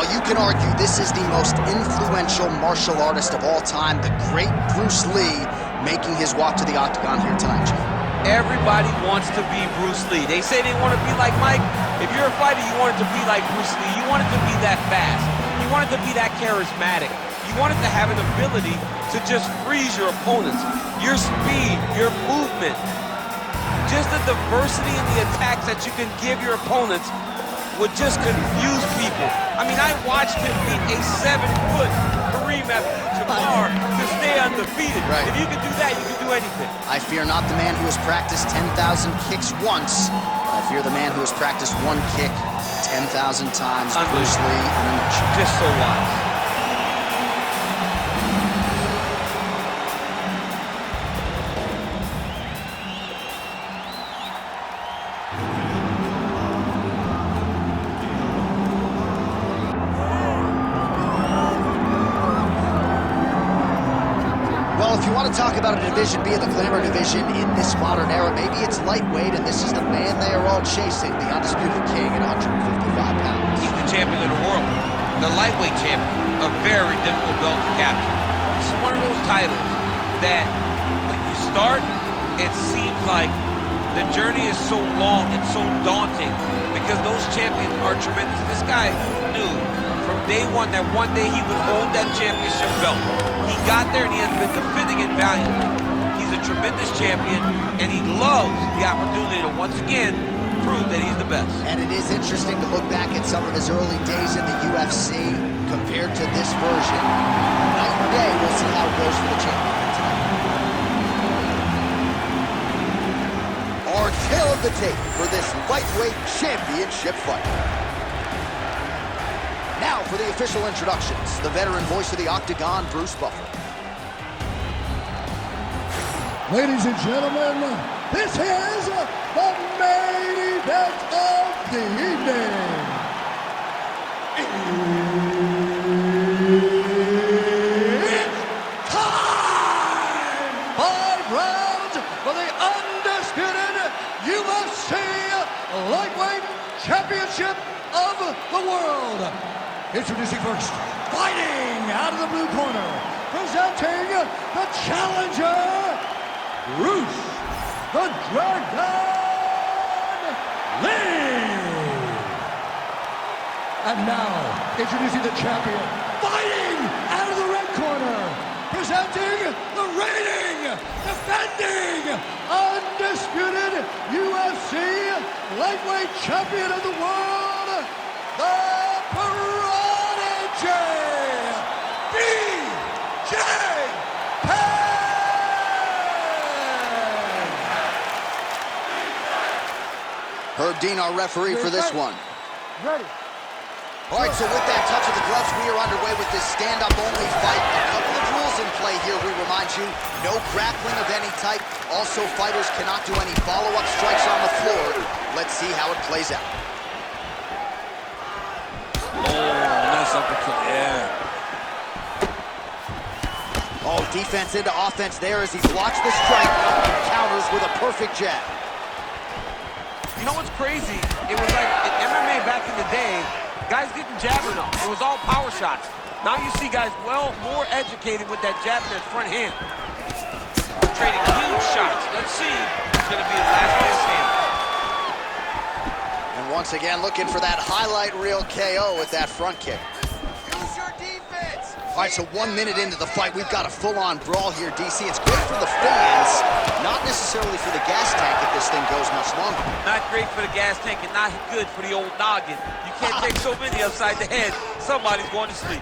Well, you can argue this is the most influential martial artist of all time, the great Bruce Lee, making his walk to the octagon here tonight, Jim. Everybody wants to be Bruce Lee. They say they want to be like Mike. If you're a fighter, you want it to be like Bruce Lee. You want it to be that fast. You want it to be that charismatic. You want it to have an ability to just freeze your opponents. Your speed, your movement, just the diversity in the attacks that you can give your opponents would just confuse people. I mean, I watched him beat a 7-foot Kareem Abdul-Jabbar to stay undefeated. Right. If you can do that, you can do anything. I fear not the man who has practiced 10,000 kicks once. I fear the man who has practiced one kick 10,000 times. Bruce Lee in a nutshell. Just so wise. If you want to talk about a division being the glamour division in this modern era, maybe it's lightweight, and this is the man they are all chasing, the undisputed king at 155 pounds. He's the champion of the world, the lightweight champion, a very difficult belt to capture. This is one of those titles that when you start, it seems like the journey is so long and so daunting because those champions are tremendous. This guy knew from day one that one day he would hold that championship belt. He got there and he has been defending it valiantly. He's a tremendous champion and he loves the opportunity to once again prove that he's the best. And it is interesting to look back at some of his early days in the UFC compared to this version. Night and day, we'll see how it goes for the champion tonight. Our tale of the tape for this lightweight championship fight. Now for the official introductions, the veteran voice of the Octagon, Bruce Buffer. Ladies and gentlemen, this is the main event of the evening. It's time! 5 rounds for the undisputed UFC Lightweight Championship of the World. Introducing first, fighting out of the blue corner, presenting the challenger, Bruce the Dragon Lee. And now, introducing the champion, fighting out of the red corner, presenting the reigning, defending, undisputed UFC Lightweight Champion of the World, the Prodigy BJ Penn! Herb Dean, our referee for this one. Ready. All right, so with that touch of the gloves, we are underway with this stand-up only fight. A couple of rules in play here, we remind you. No grappling of any type. Also, fighters cannot do any follow-up strikes on the floor. Let's see how it plays out. Nice uppercut, yeah. Oh, defense into offense there as he blocks the strike and counters with a perfect jab. You know what's crazy? It was like in MMA back in the day, guys didn't jab enough. It was all power shots. Now you see guys more educated with that jab in their front hand. Trading huge shots. Let's see who's going to be his last man standing. And once again, looking for that highlight reel KO with that front kick. Use your defense. All right, so 1 minute into the fight, we've got a full-on brawl here, DC. It's good for the fans, not necessarily for the gas tank if this thing goes much longer. Not great for the gas tank and not good for the old noggin. You can't take so many upside the head. Somebody's going to sleep.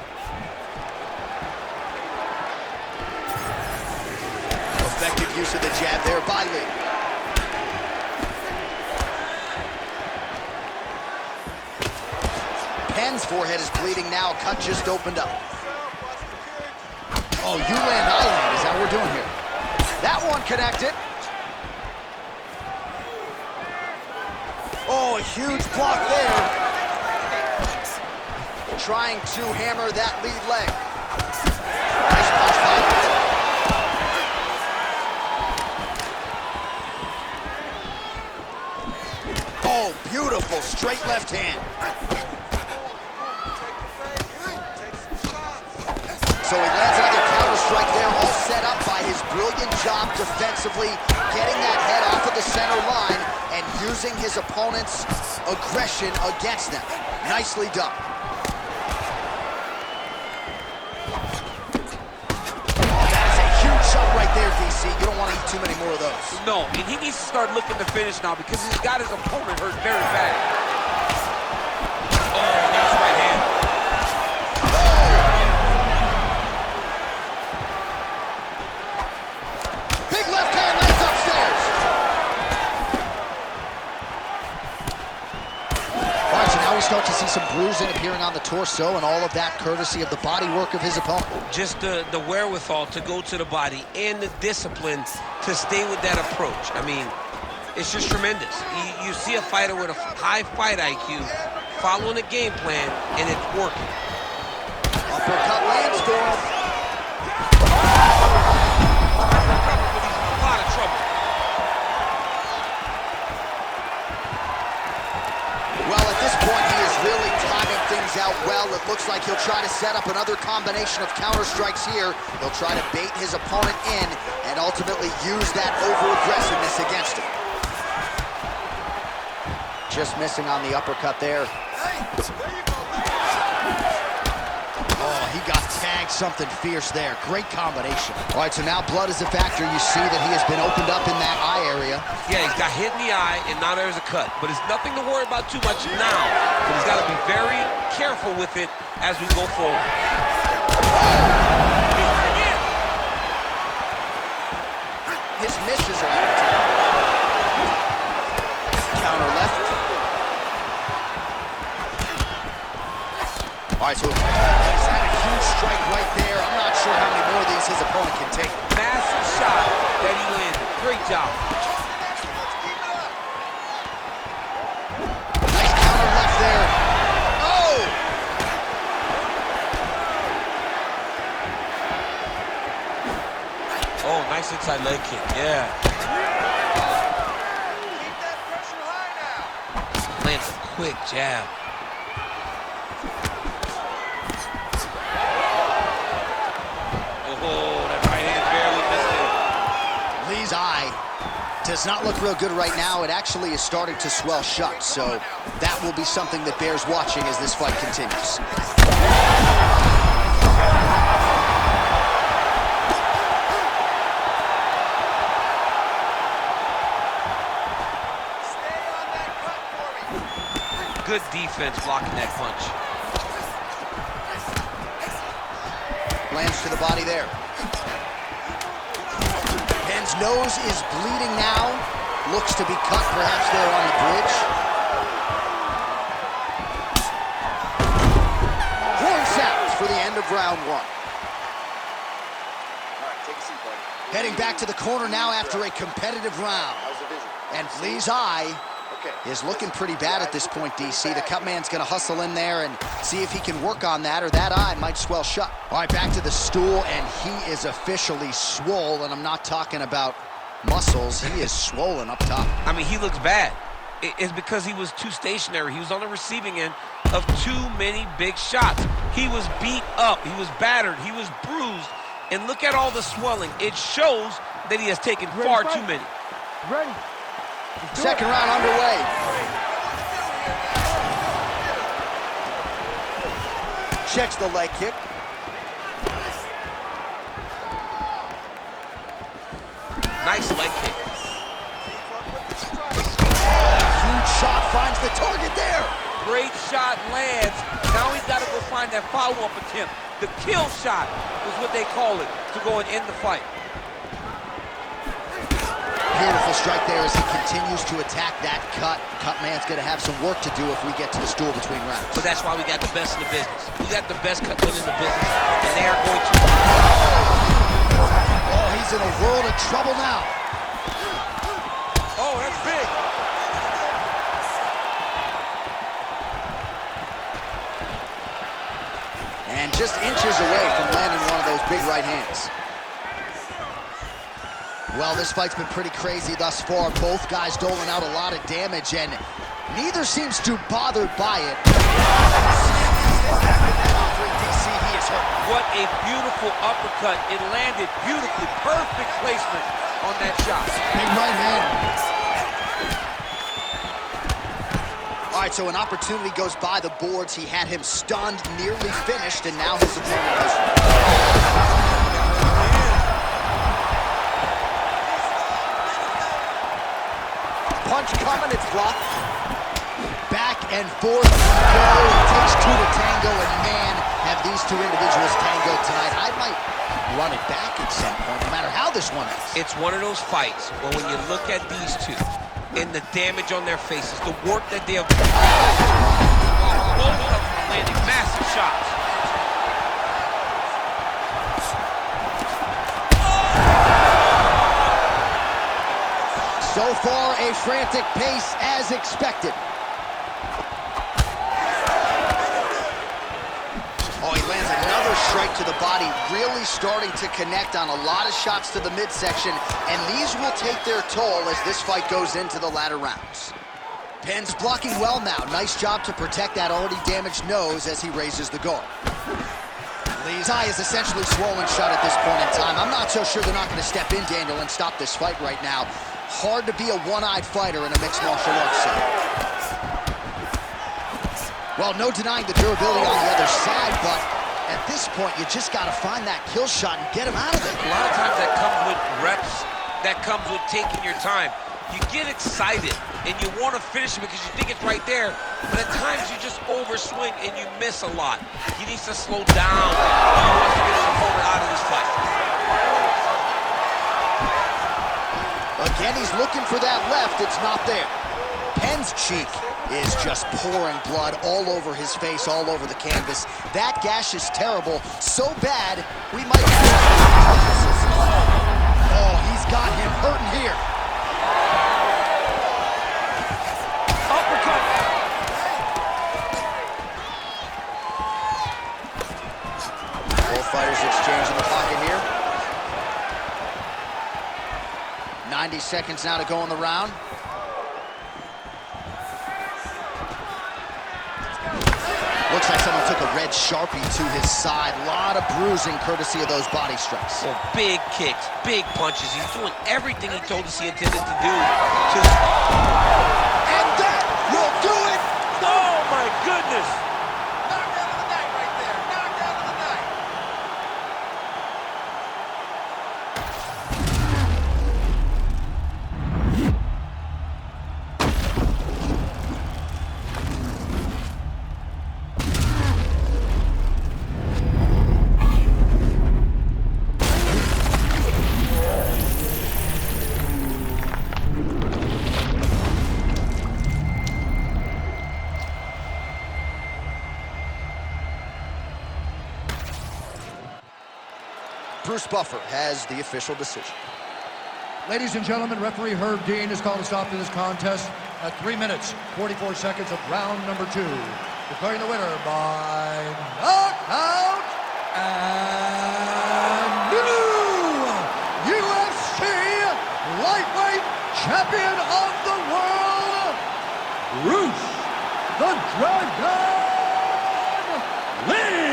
Effective use of the jab there by Lee. Penn's forehead is bleeding now. Cut just opened up. Oh, you land, I land. Is that what we're doing here? That one connected. Oh, a huge block there. Trying to hammer that lead leg. Nice punch by Lee. Oh, beautiful straight left hand. So he lands another counter strike there, all set up by his brilliant job defensively, getting that head off of the center line and using his opponent's aggression against them. Nicely done. That is a huge shot right there, DC. You don't want to eat too many more of those. No, and he needs to start looking to finish now because he's got his opponent hurt very bad. Oh, nice right hand. Big left hand lands upstairs. All right, so now we start to see some bruising appearing on the torso, and all of that courtesy of the body work of his opponent. Just the wherewithal to go to the body and the discipline to stay with that approach. I mean, it's just tremendous. You see a fighter with a high fight IQ following a game plan, and it's working. Uppercut lands for him. A lot of trouble. Well, at this point, he is really timing things out well. It looks like he'll try to set up another combination of counter strikes here. He'll try to bait his opponent in and ultimately use that over-aggressiveness against him. Just missing on the uppercut there. Oh, he got tagged something fierce there. Great combination. All right, so now blood is a factor. You see that he has been opened up in that eye area. Yeah, he's got hit in the eye, and now there's a cut. But it's nothing to worry about too much now. But he's got to be very careful with it as we go forward. His misses are empty. Counter left. All right, so he's had a huge strike right there. I'm not sure how many more of these his opponent can take. Massive shot that he landed. Great job. Nice counter left there. Oh! Oh, nice inside leg kick. Yeah. Keep that pressure high now. Lands a quick jab. Oh, that right hand barely missed it. Lee's eye does not look real good right now. It actually is starting to swell shut, so that will be something that bears watching as this fight continues. Stay on that cut for me. Good defense blocking that punch. Lands to the body there. Penn's nose is bleeding now. Looks to be cut perhaps there on the bridge. Horn sounds for the end of round one. All right, take a seat, buddy. Heading back to the corner now after a competitive round. How's the vision? And Lee's eye Okay. is looking pretty bad at this point, DC. The cut man's going to hustle in there and see if he can work on that, or that eye might swell shut. All right, back to the stool, and he is officially swole, and I'm not talking about muscles. He is swollen up top. I mean, he looks bad. It's because he was too stationary. He was on the receiving end of too many big shots. He was beat up. He was battered. He was bruised. And look at all the swelling. It shows that he has taken far too many. Ready. Second round underway. Checks the leg kick. Nice leg kick. Huge shot finds the target there. Great shot lands. Now he's got to go find that follow-up attempt. The kill shot is what they call it, to go and end the fight. Beautiful strike there as he continues to attack that cut. Cut man's going to have some work to do if we get to the stool between rounds. But that's why we got the best in the business. We got the best cut men in the business, and they are going to... Oh, he's in a world of trouble now. Oh, that's big. And just inches away from landing one of those big right hands. Well, this fight's been pretty crazy thus far. Both guys doling out a lot of damage, and neither seems too bothered by it. DC, he is is hurt. What a beautiful uppercut. It landed beautifully. Perfect placement on that shot. Big right hand. All right, so an opportunity goes by the boards. He had him stunned, nearly finished, and now his opponent is... Punch coming, it's blocked. Back and forth we go. It takes two to tango, and man, have these two individuals tangoed tonight. I might run it back at some point, no matter how this one is. It's one of those fights where when you look at these two and the damage on their faces, the work that they have done, both of them are landing massive shots. So far, a frantic pace as expected. Oh, he lands another strike to the body, really starting to connect on a lot of shots to the midsection, and these will take their toll as this fight goes into the latter rounds. Penn's blocking well now. Nice job to protect that already damaged nose as he raises the guard. His eye is essentially swollen shut at this point in time. I'm not so sure they're not going to step in, Daniel, and stop this fight right now. Hard to be a one-eyed fighter in a mixed martial arts scene. Well, no denying the durability on the other side, but at this point, you just got to find that kill shot and get him out of it. A lot of times that comes with reps, that comes with taking your time. You get excited, and you want to finish it because you think it's right there, but at times you just overswing and you miss a lot. He needs to slow down. He wants to get his opponent out of this fight. Again, he's looking for that left. It's not there. Penn's cheek is just pouring blood all over his face, all over the canvas. That gash is terrible. So bad, we might... Oh, he's got him hurting here. Uppercut. Both fighters exchange in the pocket here. 90 seconds now to go in the round. Looks like someone took a red Sharpie to his side. A lot of bruising courtesy of those body strikes. Well, big kicks, big punches. He's doing everything he told us he intended to do. And that will do it! Oh, my goodness! Knockdown of the night right there. Knockdown of the night. Bruce Buffer has the official decision. Ladies and gentlemen, referee Herb Dean has called a stop to this contest at 3 minutes, 44 seconds of round number 2. Declaring the winner by knockout and new UFC lightweight champion of the world, Bruce the Dragon Lee.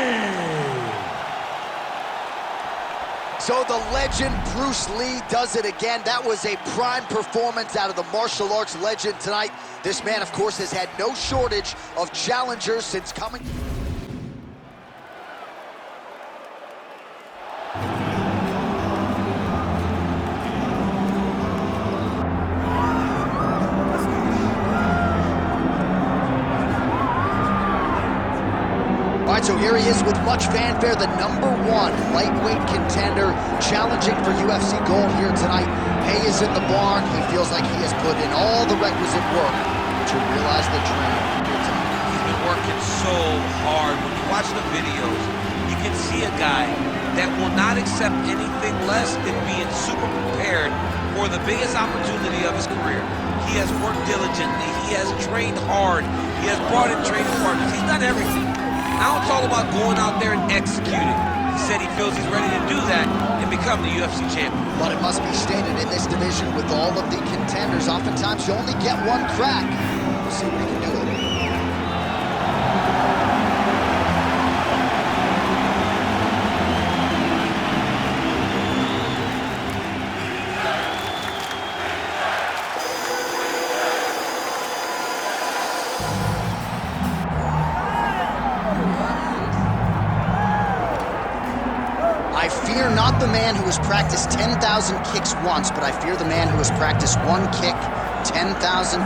So the legend Bruce Lee does it again. That was a prime performance out of the martial arts legend tonight. This man, of course, has had no shortage of challengers since coming. All right, so here he is with much fanfare, the #1 lightweight contender, challenging for UFC gold here tonight. Hay is in the barn. He feels like he has put in all the requisite work to realize the dream here tonight. He's been working so hard. When you watch the videos, you can see a guy that will not accept anything less than being super prepared for the biggest opportunity of his career. He has worked diligently. He has trained hard. He has brought in training partners. He's done everything. Now it's all about going out there and executing. He said he feels he's ready to do that and become the UFC champion. But it must be stated, in this division with all of the contenders, oftentimes you only get one crack. We'll see what he can do with it. not the man who has practiced 10,000 kicks once, but I fear the man who has practiced one kick 10,000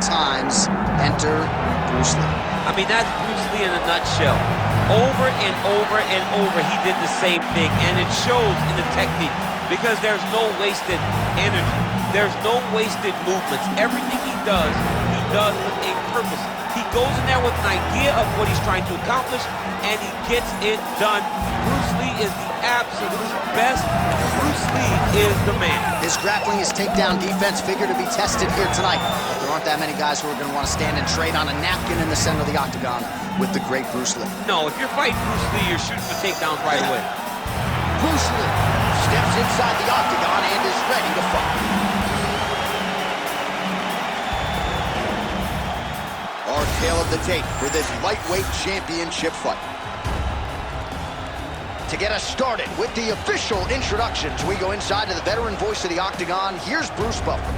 times. Enter Bruce Lee. I mean, that's Bruce Lee in a nutshell. Over and over and over, he did the same thing, and it shows in the technique because there's no wasted energy. There's no wasted movements. Everything he does with a purpose. He goes in there with an idea of what he's trying to accomplish, and he gets it done. Bruce Lee is the absolute best. Bruce Lee is the man. His grappling, his takedown defense figure to be tested here tonight. But there aren't that many guys who are going to want to stand and trade on a napkin in the center of the octagon with the great Bruce Lee. No, if you're fighting Bruce Lee, you're shooting for takedowns right away. Bruce Lee steps inside the octagon and is ready to fight. Our tale of the tape for this lightweight championship fight. To get us started with the official introductions, we go inside to the veteran voice of the octagon. Here's Bruce Buffer.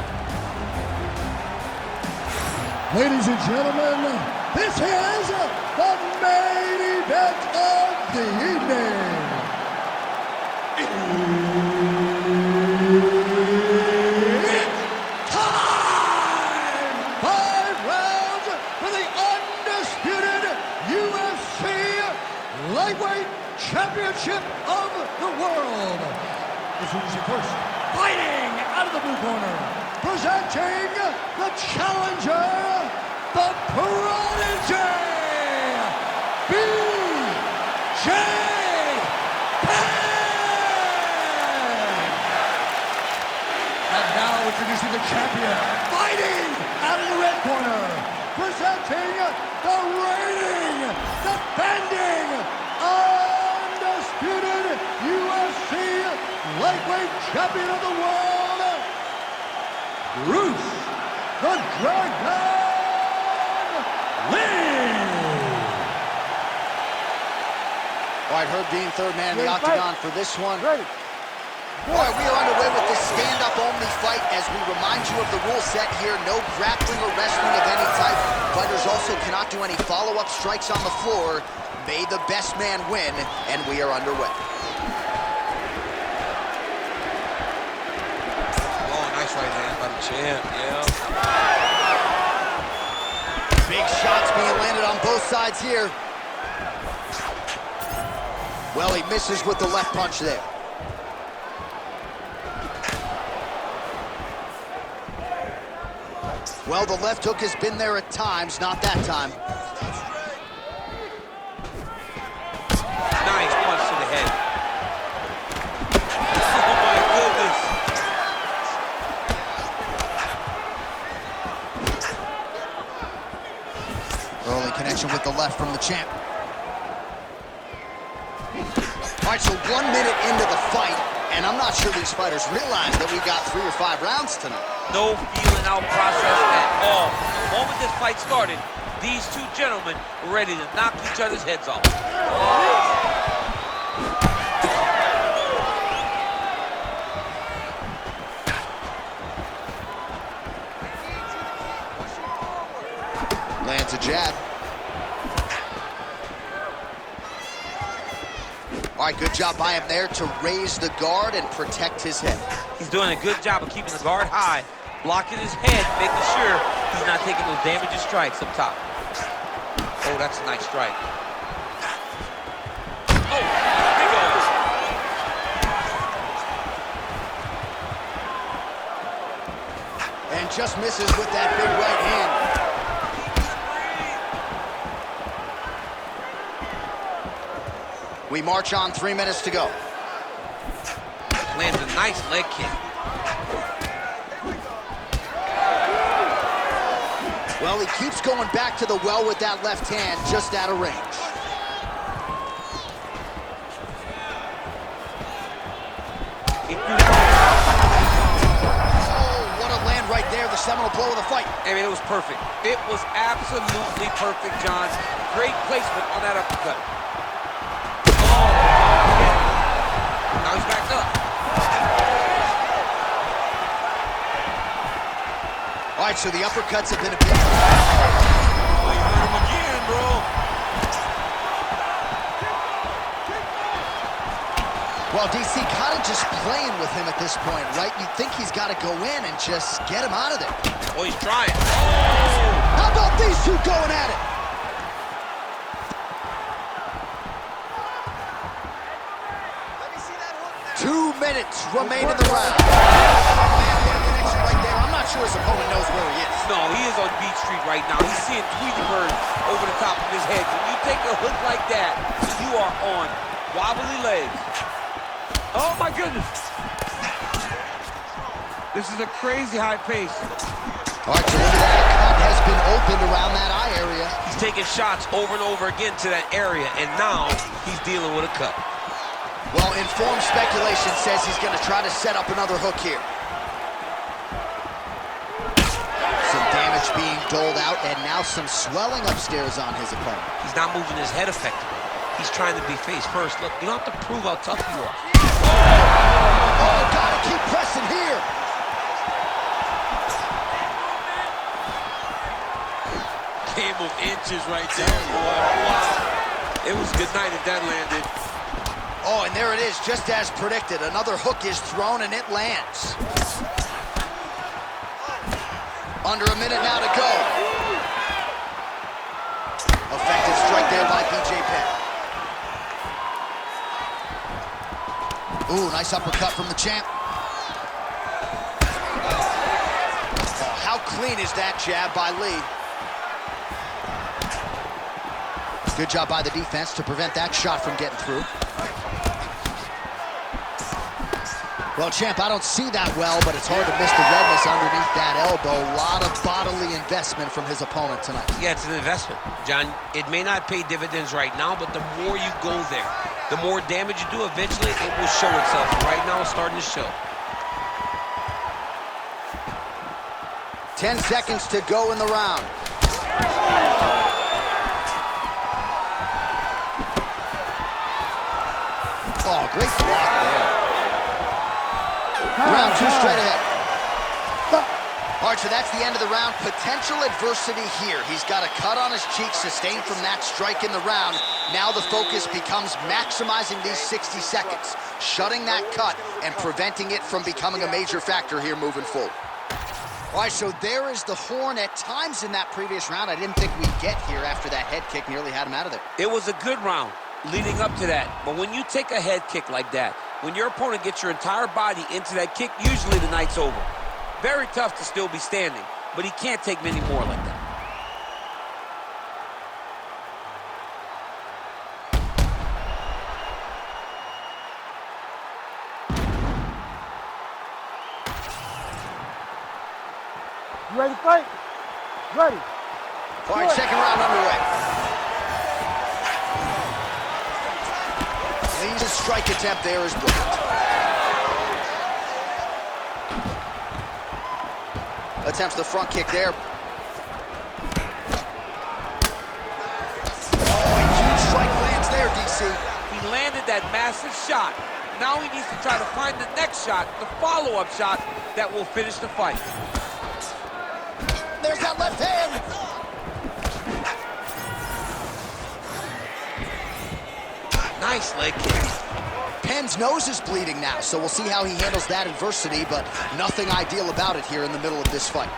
Ladies and gentlemen, this is the main event of the evening. It's time! 5 rounds for the undisputed UFC lightweight championship of the world. This is your first fighting out of the blue corner, presenting the challenger, the Prodigy BJ Penn. And now introducing the champion, fighting out of the red corner, presenting the reigning, defending, undisputed UFC lightweight champion of the world, Bruce the Dragon Lee. All right, Herb Dean, third man in the octagon for this one. All right, we are underway with this stand-up only fight. As we remind you of the rule set here, no grappling or wrestling of any type. Fighters also cannot do any follow-up strikes on the floor. May the best man win, and we are underway. Oh, nice right hand by the champ, yeah. Big shots being landed on both sides here. Well, he misses with the left punch there. Well, the left hook has been there at times, not that time. Nice punch to the head. Oh my goodness. Early connection with the left from the champ. All right, so 1 minute into the fight, and I'm not sure these fighters realize that we got 3 or 5 rounds tonight. No feeling out process at all. The moment this fight started, these two gentlemen were ready to knock each other's heads off. Lands a jab. All right, good job by him there to raise the guard and protect his head. He's doing a good job of keeping the guard high, blocking his head, making sure he's not taking those damaging strikes up top. Oh, that's a nice strike. Oh, big old. And just misses with that big right hand. We march on, 3 minutes to go. Lands a nice leg kick. Well, he keeps going back to the well with that left hand, just out of range. Oh, what a land right there, the seminal blow of the fight. I mean, it was perfect. It was absolutely perfect, John. Great placement on that uppercut. Now he's back up. All right, so the uppercuts have been a big... Oh, you hurt him again, bro. Well, DC caught just playing with him at this point, right? You'd think he's got to go in and just get him out of there. Oh, he's trying. How about these two going at it? Let me see that hook now. 2 minutes remain in the round. Man, what a connection right there. I'm not sure his opponent knows where he is. No, he is on Beach Street right now. He's seeing Tweety Bird over the top of his head. When you take a hook like that, you are on wobbly legs. Oh, my goodness. This is a crazy high pace. All right, so look at that. A cut has been opened around that eye area. He's taking shots over and over again to that area, and now he's dealing with a cut. Well, informed speculation says he's going to try to set up another hook here. Some damage being doled out, and now some swelling upstairs on his opponent. He's not moving his head effectively. He's trying to be face first. Look, you don't have to prove how tough you are. Oh, gotta keep pressing here. Game of inches right there, boy. Wow. It was good night if that landed. Oh, and there it is, just as predicted. Another hook is thrown, and it lands. Under a minute now to go. Effective strike there by BJ Penn. Ooh, nice uppercut from the champ. Oh, how clean is that jab by Lee? Good job by the defense to prevent that shot from getting through. Well, champ, I don't see that well, but it's hard to miss the redness underneath that elbow. A lot of bodily investment from his opponent tonight. Yeah, it's an investment, John. It may not pay dividends right now, but the more you go there, the more damage you do, eventually it will show itself. And right now, it's starting to show. 10 seconds to go in the round. Oh, great block there. Round two straight ahead. All right, so that's the end of the round. Potential adversity here. He's got a cut on his cheek sustained from that strike in the round. Now the focus becomes maximizing these 60 seconds, shutting that cut and preventing it from becoming a major factor here moving forward. All right, so there is the horn. At times in that previous round, I didn't think we'd get here after that head kick nearly had him out of there. It was a good round leading up to that. But when you take a head kick like that, when your opponent gets your entire body into that kick, usually the night's over. Very tough to still be standing, but he can't take many more like that. You ready to fight? Ready. All right, second round underway. Lee's strike attempt there is blocked. Attempts the front kick there. Oh, a huge strike lands there, DC. He landed that massive shot. Now he needs to try to find the next shot, the follow-up shot that will finish the fight. There's that left hand. Nice leg kick. Penn's nose is bleeding now, so we'll see how he handles that adversity, but nothing ideal about it here in the middle of this fight. I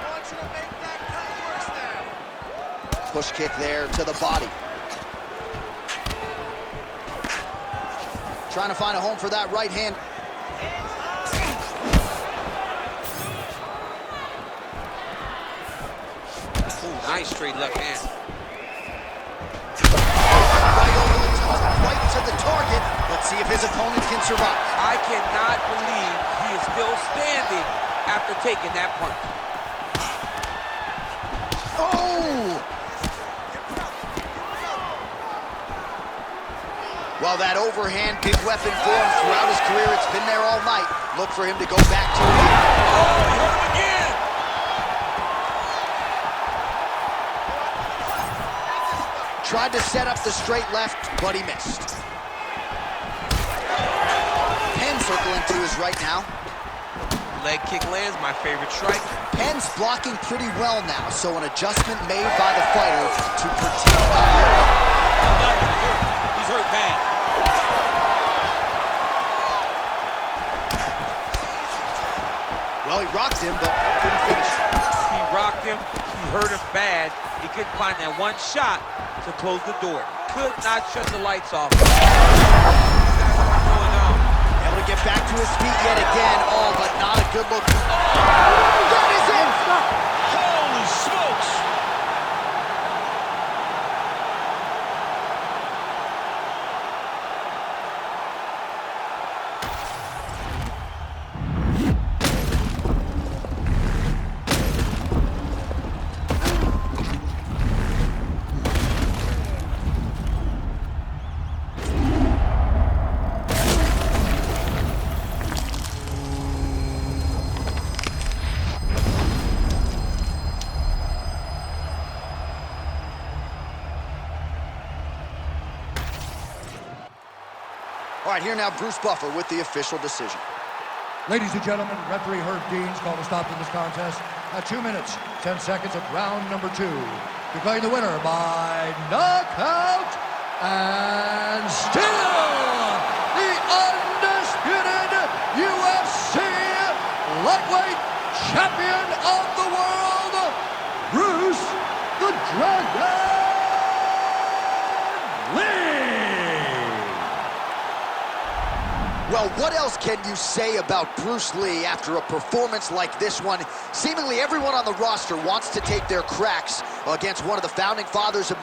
want you to make that cut worse now. Push kick there to the body. Trying to find a home for that right hand. Ooh, nice straight left hand. Right over the top, right to the target. Let's see if his opponent can survive. I cannot believe he is still standing after taking that punch. Oh! Well, that overhand big weapon for him throughout his career. It's been there all night. Look for him to go back to it. Oh, he hurt him again! Tried to set up the straight left, but he missed. Penn circling to his right now. Leg kick lands, my favorite strike. Penn's blocking pretty well now, so an adjustment made by the fighter to protect. He's hurt bad. hurt him bad. He couldn't find that one shot to close the door. Could not shut the lights off. Able to get back to his feet yet again. Oh, but not a good look. Oh, that is it! Holy smokes! All right, here now, Bruce Buffer with the official decision. Ladies and gentlemen, referee Herb Dean's called a stop to this contest at 2 minutes, 10 seconds of round number 2. Declaring the winner by knockout and still the undisputed UFC lightweight champion of the world, Bruce the Dragon Lee. Well, what else can you say about Bruce Lee after a performance like this one? Seemingly everyone on the roster wants to take their cracks against one of the founding fathers of